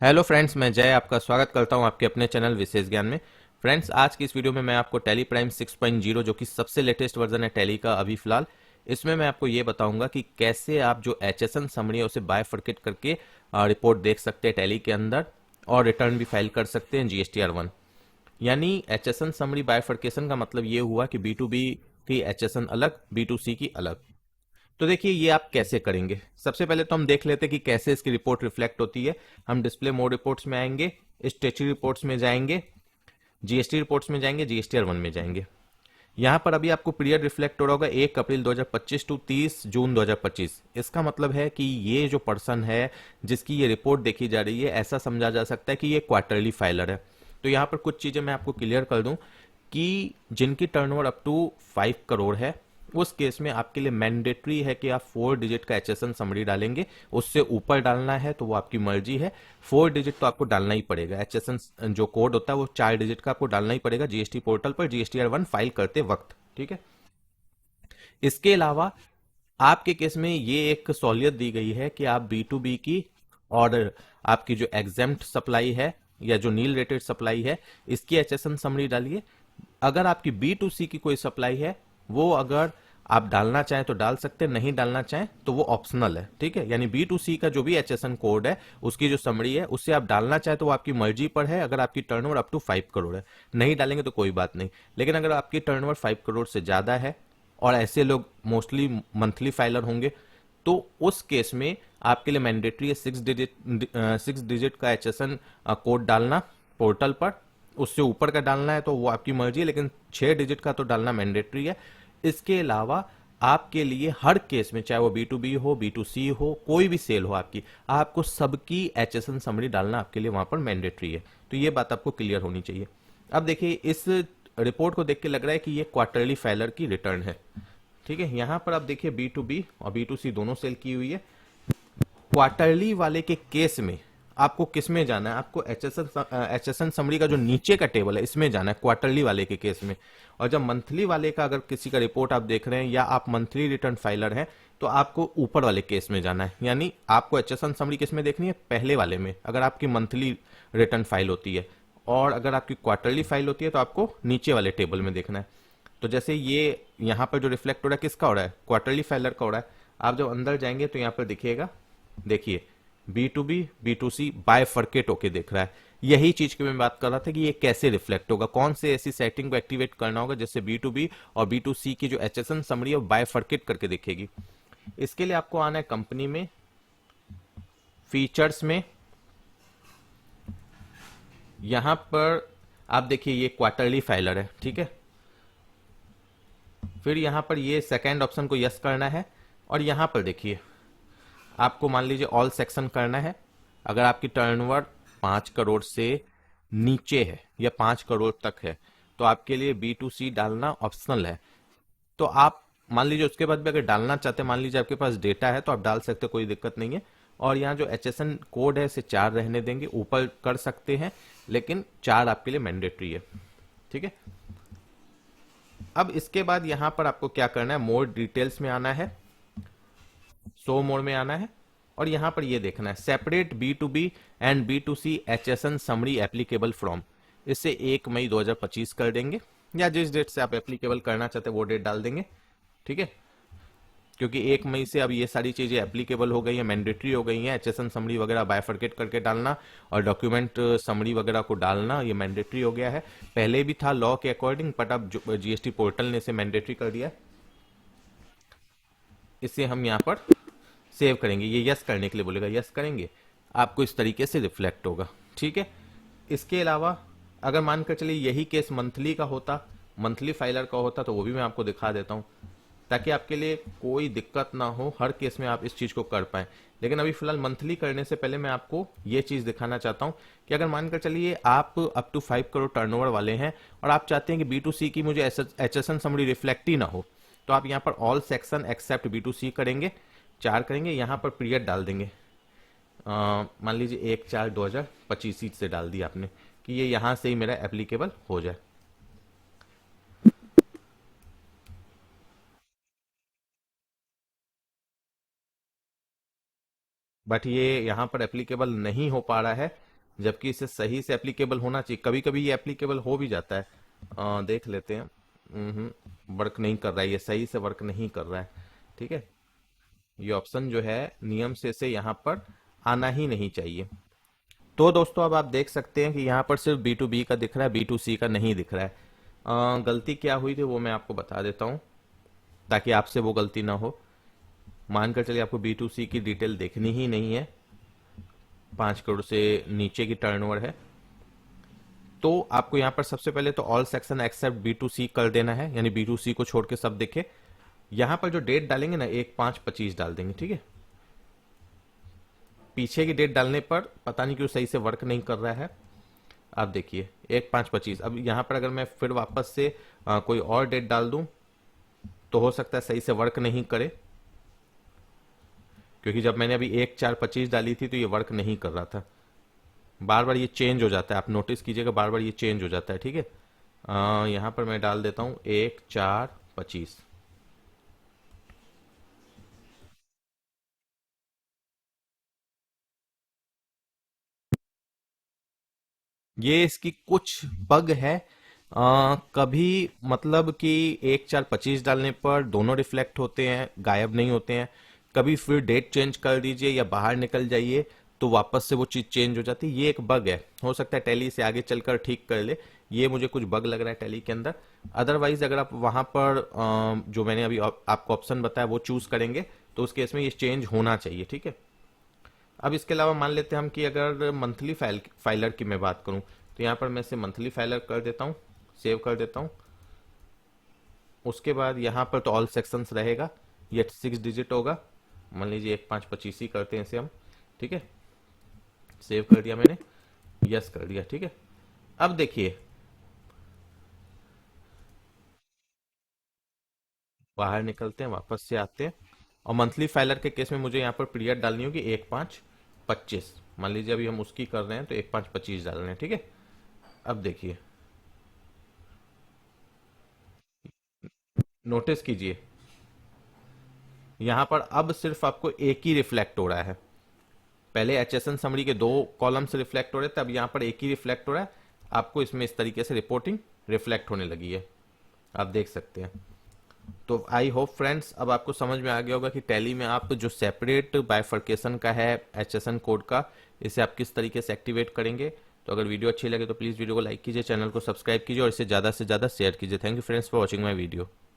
Hello friends, मैं जय आपका स्वागत करता हूं आपके अपने चैनल विशेष ज्ञान में। फ्रेंड्स, आज की इस वीडियो में मैं आपको टैली प्राइम 6.0 जो कि सबसे लेटेस्ट वर्जन है टैली का अभी फिलहाल, इसमें मैं आपको ये बताऊंगा कि कैसे आप जो एचएसएन समरी है उसे बायफरकेट करके रिपोर्ट देख सकते हैं टैली के अंदर और रिटर्न भी फाइल कर सकते हैं जीएसटीआर 1। यानी एचएसएन समरी बायफरकेशन का मतलब ये हुआ कि बी टू बी की एचएसएन अलग, बी टू सी की अलग। तो देखिए ये आप कैसे करेंगे। सबसे पहले तो हम देख लेते हैं कि कैसे इसकी रिपोर्ट रिफ्लेक्ट होती है। हम डिस्प्ले मोड रिपोर्ट्स में आएंगे, स्टेचुरी रिपोर्ट्स में जाएंगे, जीएसटी रिपोर्ट्स में जाएंगे, जीएसटीआर 1 में जाएंगे। यहाँ पर अभी आपको पीरियड रिफ्लेक्ट हो रहा होगा 1 अप्रैल 2025 टू 30 जून 2025। इसका मतलब है कि ये जो पर्सन है जिसकी ये रिपोर्ट देखी जा रही है, ऐसा समझा जा सकता है कि ये क्वार्टरली फाइलर है। तो यहाँ पर कुछ चीजें मैं आपको क्लियर कर दूं कि जिनकी टर्नओवर अप टू 5 करोड़ है, उस केस में आपके लिए मैंडेटरी है कि आप 4 डिजिट का एचएसएन समरी डालेंगे। उससे ऊपर डालना है तो वो आपकी मर्जी है। 4 डिजिट तो आपको डालना ही पड़ेगा। एचएसएन जो कोड होता है वो 4 डिजिट का आपको डालना ही पड़ेगा जीएसटी पोर्टल पर जीएसटीआर 1 फाइल करते वक्त। ठीक है। इसके अलावा आपके केस में ये एक सहूलियत दी गई है कि आप बी टू बी की और आपकी जो एग्जेम्प्ट सप्लाई है या जो नील रेटेड सप्लाई है, इसकी एचएसएन समरी डालिए। अगर आपकी बी टू सी की कोई सप्लाई है, वो अगर आप डालना चाहें तो डाल सकते हैं, नहीं डालना चाहें तो वो ऑप्शनल है। ठीक है। यानी बी टू सी का जो भी एचएसएन कोड है, उसकी जो समरी है, उससे आप डालना चाहें तो वो आपकी मर्जी पर है। अगर आपकी टर्नओवर अप टू 5 करोड़ है, नहीं डालेंगे तो कोई बात नहीं। लेकिन अगर आपकी टर्नओवर 5 करोड़ से ज्यादा है और ऐसे लोग मोस्टली मंथली फाइलर होंगे, तो उस केस में आपके लिए मैंडेटरी है 6 डिजिट का एचएसएन कोड डालना पोर्टल पर। उससे ऊपर का डालना है तो वो आपकी मर्जी है, लेकिन 6 डिजिट का तो डालना मैंडेटरी है। इसके अलावा आपके लिए हर केस में, चाहे वो बी टू बी हो, बी टू सी हो, कोई भी सेल हो आपकी, आपको सबकी एचएसएन समरी डालना आपके लिए वहां पर मैंडेटरी है। तो ये बात आपको क्लियर होनी चाहिए। अब देखिए, इस रिपोर्ट को देख के लग रहा है कि ये क्वार्टरली फाइलर की रिटर्न है। ठीक है। यहां पर आप देखिए बी टू बी और बी टू सी दोनों सेल की हुई है। क्वार्टरली वाले के केस में आपको किस में जाना है? आपको एचएसएन समरी का जो नीचे का टेबल है इसमें जाना है क्वार्टरली वाले के केस में। और जब मंथली वाले का अगर किसी का रिपोर्ट आप देख रहे हैं या आप मंथली रिटर्न फाइलर हैं, तो आपको ऊपर वाले केस में जाना है। यानी आपको एचएसएन समरी किस में देखनी है? पहले वाले में, अगर आपकी मंथली रिटर्न फाइल होती है। और अगर आपकी क्वार्टरली फाइल होती है तो आपको नीचे वाले टेबल में देखना है। तो जैसे ये यहाँ पर जो रिफ्लेक्ट हो रहा है, किसका हो रहा है? क्वार्टरली फाइलर का हो रहा है। आप जब अंदर जाएंगे तो यहाँ पर दिखिएगा, देखिए B to B, B to C bifurcate होके दिख रहा है। यही चीज की मैं बात कर रहा था कि ये कैसे रिफ्लेक्ट होगा, कौन से ऐसी सेटिंग को एक्टिवेट करना होगा जिससे बी टू बी और बी टू सी की जो एचएसएन समरी है वो बायफरकेट करके दिखेगी। इसके लिए आपको आना है कंपनी में, फीचर्स में। यहां पर आप देखिए ये क्वार्टरली फाइलर है। ठीक है। फिर यहां पर ये सेकेंड ऑप्शन को यस करना है। और यहां पर देखिए आपको मान लीजिए ऑल सेक्शन करना है। अगर आपकी टर्नओवर 5 करोड़ से नीचे है या 5 करोड़ तक है, तो आपके लिए बी टू सी डालना ऑप्शनल है। तो आप मान लीजिए उसके बाद भी अगर डालना चाहते हैं, मान लीजिए आपके पास डेटा है तो आप डाल सकते हैं, कोई दिक्कत नहीं है। और यहाँ जो एचएसएन कोड है इसे 4 रहने देंगे, ऊपर कर सकते हैं, लेकिन 4 आपके लिए मैंडेटरी है। ठीक है। अब इसके बाद यहां पर आपको क्या करना है? मोर डिटेल्स में आना है, शो मोड में आना है, और यहां पर ये देखना है separate B to B and B to C HSN summary applicable from. इससे 1 मई 2025 कर देंगे, या जिस डेट से आप एप्लीकेबल करना चाहते हैं वो डेट डाल देंगे। ठीक है। क्योंकि 1 मई से अब ये सारी चीजें एप्लीकेबल हो गई है, मैंडेटरी हो गई हैं। एचएसएन समरी वगैरह बायफरकेट करके डालना और डॉक्यूमेंट समरी वगैरह को डालना ये मैंडेटरी हो गया है। पहले भी था लॉ के अकॉर्डिंग, बट अब जीएसटी पोर्टल ने इसे मैंडेटरी कर दिया। इसे हम यहाँ पर सेव करेंगे। ये यस करने के लिए बोलेगा, यस करेंगे, आपको इस तरीके से रिफ्लेक्ट होगा। ठीक है। इसके अलावा अगर मानकर चलिए यही केस मंथली का होता, मंथली फाइलर का होता, तो वो भी मैं आपको दिखा देता हूं ताकि आपके लिए कोई दिक्कत ना हो, हर केस में आप इस चीज को कर पाए। लेकिन अभी फिलहाल मंथली करने से पहले मैं आपको ये चीज दिखाना चाहता हूं कि अगर मानकर चलिए आप अप टू 5 करोड़ टर्नओवर वाले हैं और आप चाहते हैं कि बी टू सी की मुझे एचएसएन समरी रिफ्लेक्ट ही ना हो, तो आप यहाँ पर all section except B to C करेंगे, 4 करेंगे, यहाँ पर पीरियड डाल देंगे। मान लीजिए 1/4/2025 से डाल दिया आपने कि ये यहां से ही मेरा एप्लीकेबल हो जाए। बट ये यहां पर एप्लीकेबल नहीं हो पा रहा है। जबकि इसे सही से एप्लीकेबल होना चाहिए। कभी कभी ये एप्लीकेबल हो भी जाता है। देख लेते हैं। वर्क नहीं कर रहा है, ये सही से वर्क नहीं कर रहा है। ठीक है, ये ऑप्शन जो है नियम से यहाँ पर आना ही नहीं चाहिए। तो दोस्तों अब आप देख सकते हैं कि यहाँ पर सिर्फ बी टू बी का दिख रहा है, बी टू सी का नहीं दिख रहा है। गलती क्या हुई थी वो मैं आपको बता देता हूँ, ताकि आपसे वो गलती ना हो। मानकर चलिए आपको बी टू सी की डिटेल देखनी ही नहीं है, 5 करोड़ से नीचे की टर्नओवर है, तो आपको यहाँ पर सबसे पहले तो all section except B to C कर देना है, यानी बी टू सी को छोड़ के सब दिखे। यहाँ पर जो डेट डालेंगे ना, 1/5/25 डाल देंगे। ठीक है, पीछे की डेट डालने पर पता नहीं क्यों सही से वर्क नहीं कर रहा है। आप देखिए 1/5/25। अब यहाँ पर अगर मैं फिर वापस से कोई और डेट डाल दूं तो हो सकता है सही से वर्क नहीं करे, क्योंकि जब मैंने अभी 1/4/25 डाली थी तो ये वर्क नहीं कर रहा था। बार बार ये चेंज हो जाता है, आप नोटिस कीजिएगा, बार बार ये चेंज हो जाता है। ठीक है, यहाँ पर मैं डाल देता हूँ 1/4/25। ये इसकी कुछ बग है। कभी मतलब कि 1/4/25 डालने पर दोनों रिफ्लेक्ट होते हैं, गायब नहीं होते हैं। कभी फिर डेट चेंज कर दीजिए या बाहर निकल जाइए तो वापस से वो चीज़ चेंज हो जाती है। ये एक बग है, हो सकता है टैली से आगे चलकर ठीक कर ले। ये मुझे कुछ बग लग रहा है टैली के अंदर। अदरवाइज अगर आप वहां पर जो मैंने अभी आपको ऑप्शन बताया वो चूज करेंगे तो उस केस में ये चेंज होना चाहिए। ठीक है, अब इसके अलावा मान लेते हैं हम कि अगर मंथली फाइलर की मैं बात करूं, तो यहाँ पर मैं इसे मंथली फाइलर कर देता हूँ, सेव कर देता हूँ। उसके बाद यहाँ पर तो ऑल सेक्शंस रहेगा, ये 6 डिजिट होगा। मान लीजिए 1/5/25 ही करते हैं इसे हम। ठीक है, सेव कर दिया मैंने, यस कर दिया। ठीक है, अब देखिए बाहर निकलते हैं, वापस से आते हैं, और मंथली फाइलर के केस में मुझे यहाँ पर पीरियड डालनी होगी 1/5/25। मान लीजिए अभी हम उसकी कर रहे हैं तो 1/5/25 डाल रहे हैं। ठीक है, अब देखिए, नोटिस कीजिए यहाँ पर अब सिर्फ आपको एक ही रिफ्लेक्ट हो रहा है। पहले एचएसएन समरी के 2 कॉलम्स रिफ्लेक्ट हो रहे थे, अब यहाँ पर एक ही रिफ्लेक्ट हो रहा है। आपको इसमें इस तरीके से रिपोर्टिंग रिफ्लेक्ट होने लगी है, आप देख सकते हैं। तो आई होप फ्रेंड्स अब आपको समझ में आ गया होगा कि टैली में आप जो सेपरेट बाइफर्केशन का है एचएसएन कोड का, इसे आप किस तरीके से एक्टिवेट करेंगे। तो अगर वीडियो अच्छी लगे तो प्लीज़ वीडियो को लाइक कीजिए, चैनल को सब्सक्राइब कीजिए और इसे ज़्यादा से ज़्यादा शेयर कीजिए। Thank you friends for watching my video.